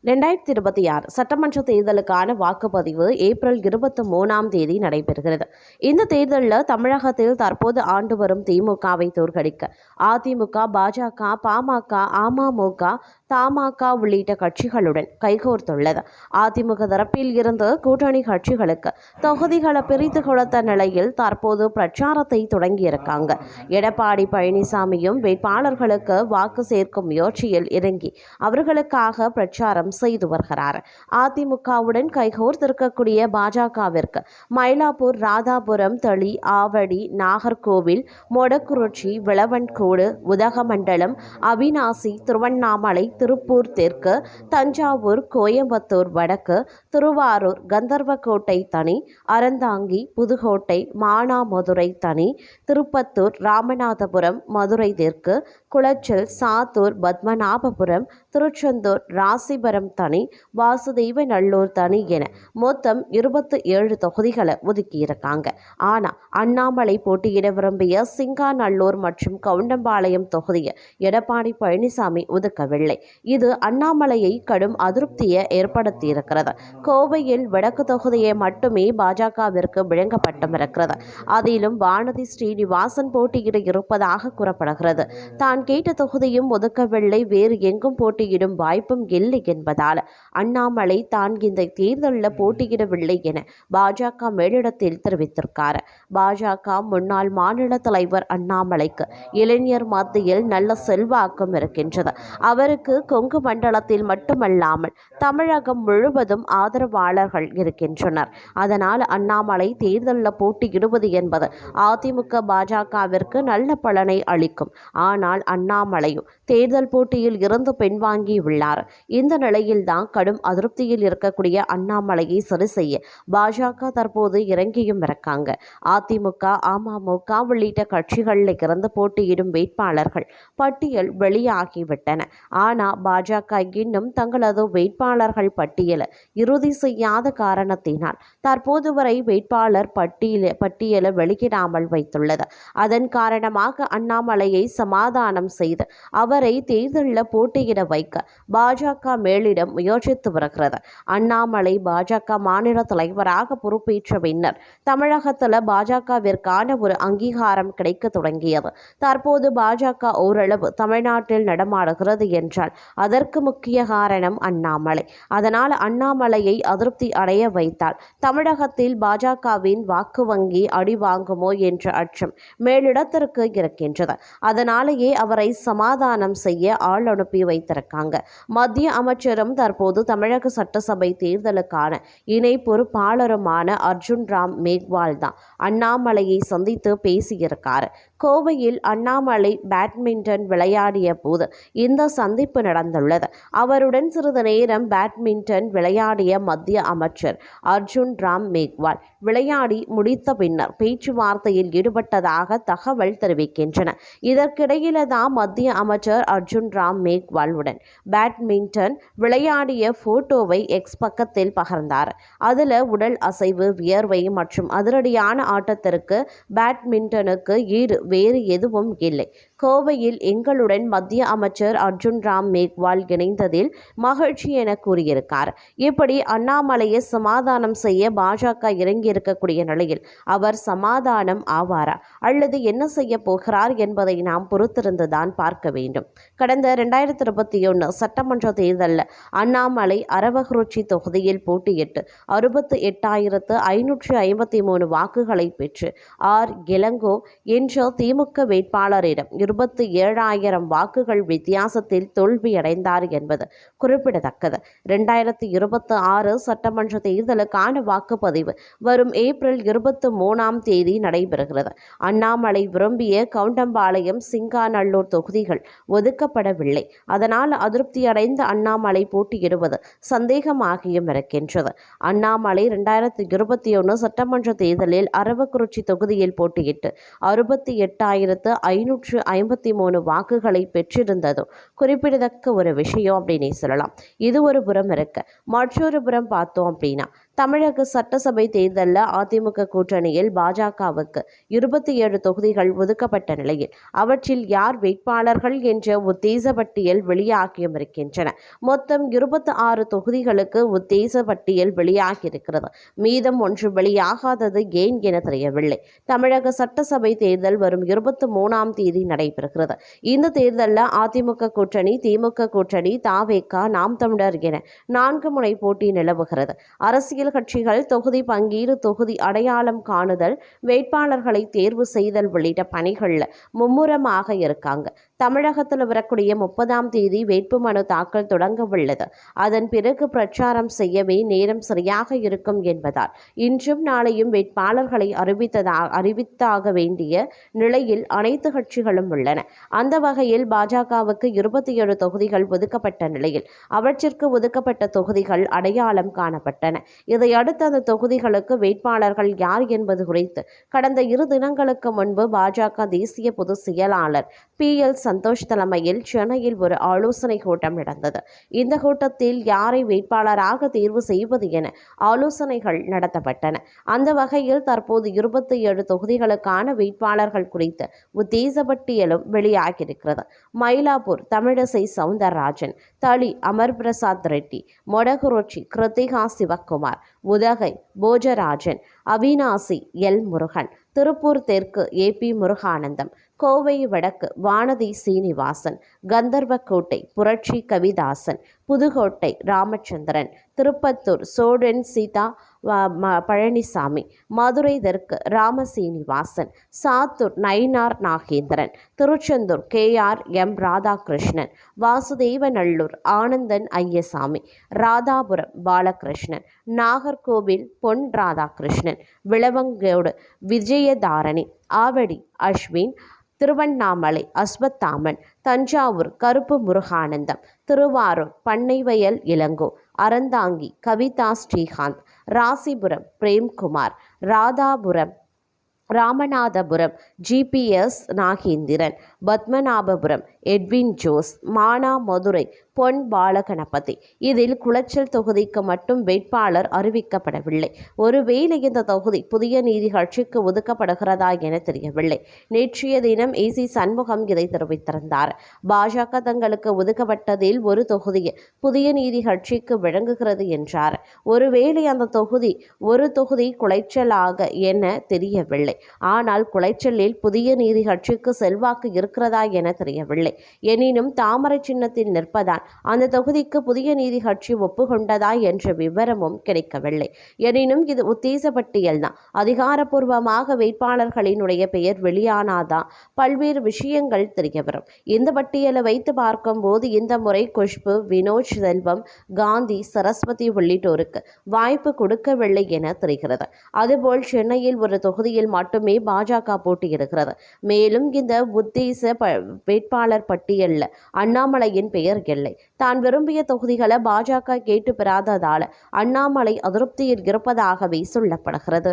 2026 சட்டமன்ற தேர்தலுக்கான வாக்குப்பதிவு ஏப்ரல் 23ஆம் தேதி நடைபெறுகிறது. இந்த தேர்தலில் தமிழகத்தில் தற்போது ஆண்டு வரும் திமுகவை தோற்கடிக்க அதிமுக, பாஜக, பாமக, அமமுக, தமாக உள்ளிட்ட கட்சிகளுடன் கைகோர்த்துள்ளது. அதிமுக தரப்பில் இருந்து கூட்டணி கட்சிகளுக்கு தொகுதிகளை பிரித்து கொடுத்த நிலையில் தற்போது பிரச்சாரத்தை தொடங்கியிருக்காங்க. எடப்பாடி பழனிசாமியும் வேட்பாளர்களுக்கு வாக்கு சேர்க்கும் முயற்சியில் இறங்கி அவர்களுக்காக பிரச்சாரம் செய்து வருகிறார். அதிமுகவுடன் கைகோர்த்திருக்கக்கூடிய பாஜகவிற்கு மயிலாப்பூர், ராதாபுரம், தளி, ஆவடி, நாகர்கோவில், மொடக்குறிச்சி, விளவன்கோடு, உதகமண்டலம், அவிநாசி, திருவண்ணாமலை, திருப்பூர் தெற்கு, தஞ்சாவூர், கோயம்புத்தூர் வடக்கு, திருவாரூர், கந்தர்வக்கோட்டை தனி, அறந்தாங்கி, புதுக்கோட்டை, மானாமதுரை தனி, திருப்பத்தூர், ராமநாதபுரம், மதுரை தெற்கு, குளச்சல், சாத்தூர், பத்மநாபபுரம், திருச்செந்தூர், ராசிபுரம் தனி, வாசுதேவ நல்லூர் தனி என மொத்தம் 27 தொகுதிகளை ஒதுக்கியிருக்காங்க. ஆனா அண்ணாமலை போட்டியிட விரும்பிய சிங்காநல்லூர் மற்றும் கவுண்டம்பாளையம் தொகுதியை எடப்பாடி பழனிசாமி ஒதுக்கவில்லை. இது அண்ணாமலையை கடும் அதிருப்தியை ஏற்படுத்தியிருக்கிறது. கோவையில் வடக்கு தொகுதியை மட்டுமே பாஜகவிற்கு வழங்கப்பட்டிருக்கிறது. அதிலும் வானதி ஸ்ரீனிவாசன் போட்டியிட இருப்பதாக கூறப்படுகிறது. தான் கேட்ட தொகுதியும் ஒதுக்கவில்லை, வேறு எங்கும் போட்டியிடும் வாய்ப்பும் இல்லை என்பதால் அண்ணாமலை தான் இந்த தேர்தலில் போட்டியிடவில்லை என பாஜக மேலிடத்தில் தெரிவித்திருக்கார். பாஜக முன்னாள் மாநில தலைவர் அண்ணாமலைக்கு இளைஞர் மத்தியில் நல்ல செல்வாக்கும் இருக்கின்றது. அவருக்கு கொங்கு மண்டலத்தில் மட்டுமல்லாமல் தமிழகம் முழுவதும் ஆதரவாளர்கள் இருக்கின்றனர். அதனால் அண்ணாமலை தேர்தலில் போட்டியிடுவது என்பது அதிமுக, பாஜகவிற்கு நல்ல பலனை அளிக்கும். ஆனால் அண்ணாமலையும் தேர்தல் போட்டியில் இருந்து பின்வாங்கியுள்ளார். இந்த நிலையில்தான் கடும் அதிருப்தியில் இருக்கக்கூடிய அண்ணாமலையை சரி செய்ய பாஜக தற்போது இறங்கியும் இருக்காங்க. அதிமுக, அமமுக உள்ளிட்ட கட்சிகளில் இருந்து போட்டியிடும் வேட்பாளர்கள் பட்டியல் வெளியாகிவிட்டன. ஆனால் பாஜக இன்னும் தங்களது வேட்பாளர்கள் பட்டியலை இறுதி செய்யாத காரணத்தினால் தற்போது வரை வேட்பாளர் பட்டியலை வெளியிடாமல் வைத்துள்ளது. அதன் காரணமாக அண்ணாமலையை சமாதானம் செய்து அவரை தேர்தலில் போட்டியிட வைக்க பாஜக மேலிடம் முயற்சித்து வருகிறது. அண்ணாமலை பாஜக மாநில தலைவராக பொறுப்பேற்ற பின்னர் தமிழகத்தில் பாஜகவிற்கான ஒரு அங்கீகாரம் கிடைக்க தொடங்கியது. தற்போது பாஜக ஓரளவு தமிழ்நாட்டில் நடமாடுகிறது என்றால் அதற்கு முக்கிய காரணம் அண்ணாமலை. அதனால் அண்ணாமலையை அதிருப்தி அடைய வைத்தால் தமிழகத்தில் பாஜகவின் வாக்கு வங்கி அடி வாங்குமோ என்ற அச்சம் மேலிடத்திற்கு இருக்கின்றது. அதனாலேயே அவரை சமாதானம் செய்ய ஆள் அனுப்பி வைத்திருக்காங்க. மத்திய அமைச்சரும் தற்போது தமிழக சட்டசபை தேர்தலுக்கான இணை பொறுப்பாளருமான அர்ஜுன் ராம் மேக்வால் தான் அண்ணாமலையை சந்தித்து பேசியிருக்கார். கோவையில் அண்ணாமலை பேட்மிண்டன் விளையாடிய போது இந்த சந்திப்பு நடந்துள்ளது. அவருடன் சிறிது நேரம் பேட்மிண்டன் விளையாடிய மத்திய அமைச்சர் அர்ஜுன் ராம் மேக்வால் விளையாடி முடித்த பின்னர் பேச்சுவார்த்தையில் ஈடுபட்டதாக தகவல் தெரிவிக்கின்றன. இதற்கிடையில தான் மத்திய அமைச்சர் அர்ஜுன் ராம் மேக்வாலுடன் பேட்மிண்டன் விளையாடிய போட்டோவை எக்ஸ் பக்கத்தில் பகிர்ந்தார். அதில் உடல் அசைவு, வியர்வை மற்றும் அதிரடியான ஆட்டத்திற்கு பேட்மிண்டனுக்கு ஈடு வேறு எதுவும் இல்லை. கோவையில் எங்களுடன் மத்திய அமைச்சர் அர்ஜுன் ராம் மேக்வால் இணைந்ததில் மகிழ்ச்சி என கூறியிருக்கார். இப்படி அண்ணாமலையை சமாதானம் செய்ய பாஜக இறங்கியிருக்கக்கூடிய நிலையில் அவர் சமாதானம் ஆவாரா அல்லது என்ன செய்ய போகிறார் என்பதை நாம் பொறுத்திருந்துதான் பார்க்க வேண்டும். கடந்த 2021 சட்டமன்ற தேர்தலில் அண்ணாமலை அரவக்குறிச்சி தொகுதியில் போட்டியிட்டு 68,553 வாக்குகளை பெற்று ஆர். இளங்கோ என்ற திமுக வேட்பாளரிடம் 27,000 வாக்குகள் வித்தியாசத்தில் தோல்வியடைந்தார் என்பது குறிப்பிடத்தக்கது. 2026 சட்டமன்ற தேர்தலுக்கான வாக்குப்பதிவு வரும் ஏப்ரல் 23ஆம் தேதி நடைபெறுகிறது. அண்ணாமலை விரும்பிய கவுண்டம்பாளையம், சிங்காநல்லூர் தொகுதிகள் ஒதுக்கப்படவில்லை. அதனால் அதிருப்தியடைந்த அண்ணாமலை போட்டியிடுவது சந்தேகமாகியும் இருக்கின்றது. அண்ணாமலை 2021 சட்டமன்ற தேர்தலில் அரவக்குறிச்சி தொகுதியில் போட்டியிட்டு 68,553 வாக்குகளை பெற்றிருந்ததும் குறிப்பிடத்தக்க ஒரு விஷயம் அப்படின்னு சொல்லலாம். இது ஒரு புறம் இருக்க, மற்றொரு புறம் பார்த்தோம் அப்படின்னா தமிழக சட்டசபை தேர்தலில் அதிமுக கூட்டணியில் பாஜகவுக்கு 27 தொகுதிகள் ஒதுக்கப்பட்ட நிலையில் அவற்றில் யார் வேட்பாளர்கள் என்ற உத்தேச பட்டியல் வெளியாகியும் இருக்கின்றன. மொத்தம் 26 தொகுதிகளுக்கு உத்தேச பட்டியல் வெளியாகியிருக்கிறது. மீதம் ஒன்று வெளியாகாதது ஏன் என தெரியவில்லை. தமிழக சட்டசபை தேர்தல் வரும் 23ஆம் தேதி நடைபெறுகிறது. இந்த தேர்தலில் அதிமுக கூட்டணி, திமுக கூட்டணி, தாவேகா, நாம் தமிழர் என 4 முனை போட்டி நிலவுகிறது. அரசியல் கட்சிகள் தொகுதி பங்கீடு, தொகுதி அடையாளம் காணுதல், வேட்பாளர்களை தேர்வு செய்தல் உள்ளிட்ட பணிகள்ல மும்முரமாக இருக்காங்க. தமிழகத்தில் வரக்கூடிய 30ஆம் தேதி வேட்புமனு தாக்கல் தொடங்க உள்ளது. அதன் பிறகு பிரச்சாரம் செய்யவே நேரம் சரியாக இருக்கும் என்பதால் இன்றும் நாளையும் வேட்பாளர்களை அறிவித்தாக வேண்டிய நிலையில் அனைத்து கட்சிகளும் உள்ளன. அந்த வகையில் பாஜகவுக்கு 27 தொகுதிகள் ஒதுக்கப்பட்ட நிலையில் அவற்றிற்கு ஒதுக்கப்பட்ட தொகுதிகள் அடையாளம் காணப்பட்டன. இதையடுத்து அந்த தொகுதிகளுக்கு வேட்பாளர்கள் யார் என்பது குறித்து கடந்த 2 தினங்களுக்கு முன்பு பாஜக தேசிய பொதுச் செயலாளர் PL சந்தோஷ் தலைமையில் சென்னையில் ஒரு ஆலோசனை கூட்டம் நடந்தது. இந்த கூட்டத்தில் யாரை வேட்பாளராக தேர்வு செய்வது என ஆலோசனைகள் நடத்தப்பட்டன. அந்த வகையில் தற்போது 27 தொகுதிகளுக்கான வேட்பாளர்கள் குறித்து உத்தேச பட்டியலும் வெளியாகியிருக்கிறது. மயிலாப்பூர் தமிழிசை சவுந்தரராஜன், தளி அமர் பிரசாத் ரெட்டி, மொடகுரோச்சி கிருத்திகா சிவக்குமார், உதகை போஜராஜன், அவினாசி எல் முருகன், திருப்பூர் தெற்கு AP முருகானந்தம், கோவை வடக்கு வானதி சீனிவாசன், கந்தர்வக்கோட்டை புரட்சி கவிதாசன், புதுக்கோட்டை ராமச்சந்திரன், திருப்பத்தூர் சோழன் சீதா பழனிசாமி, மதுரை தெற்கு Rama Srinivasan, Sattur Nainar Nagendran, Tiruchendur KRM Radhakrishnan, Vasudevanallur Anandan Ayyasamy, Radhapuram Balakrishnan, Nagercoil Pon Radhakrishnan, Vilavancode Vijayadharani, Avadi Ashwin, Tiruvannamalai Ashwathaman, Thanjavur Karuppu Muruganandam, Tiruvarur Pannaivayal Ilango, Aranthangi Kavitha Srikanth, Rasipuram Premkumar, Ramanathapuram GPS Nagendran, Padmanabhapuram Edwin Jose, Manamadurai Pon Balaganapathy. இதில் குளச்சல் தொகுதிக்கு மட்டும் வேட்பாளர் அறிவிக்கப்படவில்லை. ஒருவேளை இந்த தொகுதி புதிய நீதி கட்சிக்கு ஒதுக்கப்படுகிறதா என தெரியவில்லை. நேற்றைய தினம் AC சண்முகம் இதை தெரிவித்திருந்தார். பாஜக தங்களுக்கு ஒதுக்கப்பட்டதில் ஒரு தொகுதியை புதிய நீதி கட்சிக்கு வழங்குகிறது என்றார். ஒருவேளை அந்த ஒரு தொகுதி குளைச்சலாக என தெரியவில்லை. ஆனால் குளைச்சலில் புதிய நீதி கட்சிக்கு செல்வாக்கு இருக்கிறதா என தெரியவில்லை. எனினும் தாமரை சின்னத்தில் நிற்பதால் அந்த தொகுதிக்கு புதிய நீதி கட்சி ஒப்புக்கொண்டதா என்ற விவரமும் கிடைக்கவில்லை. எனினும் இது உத்தேச பட்டியல் தான். அதிகாரப்பூர்வமாக வேட்பாளர்களினுடைய பெயர் வெளியானாதான் பல்வேறு விஷயங்கள் தெரியவரும். இந்த பட்டியலை வைத்து பார்க்கும்போது இந்த முறை குஷ்பு, வினோத் செல்வம், காந்தி, சரஸ்வதி உள்ளிட்டோருக்கு வாய்ப்பு கொடுக்கவில்லை என தெரிகிறது. அதுபோல் சென்னையில் ஒரு தொகுதியில் மட்டுமே பாஜக போட்டியிடுகிறது. மேலும் இந்த உத்தேச வேட்பாளர் பட்டியலில் அண்ணாமலையின் பெயர் இல்லை. தான் விரும்பிய தொகுதிகளை பாஜக கேட்டு பெறாததால் அண்ணாமலை அதிருப்தியில் இருப்பதாகவே சொல்லப்படுகிறது.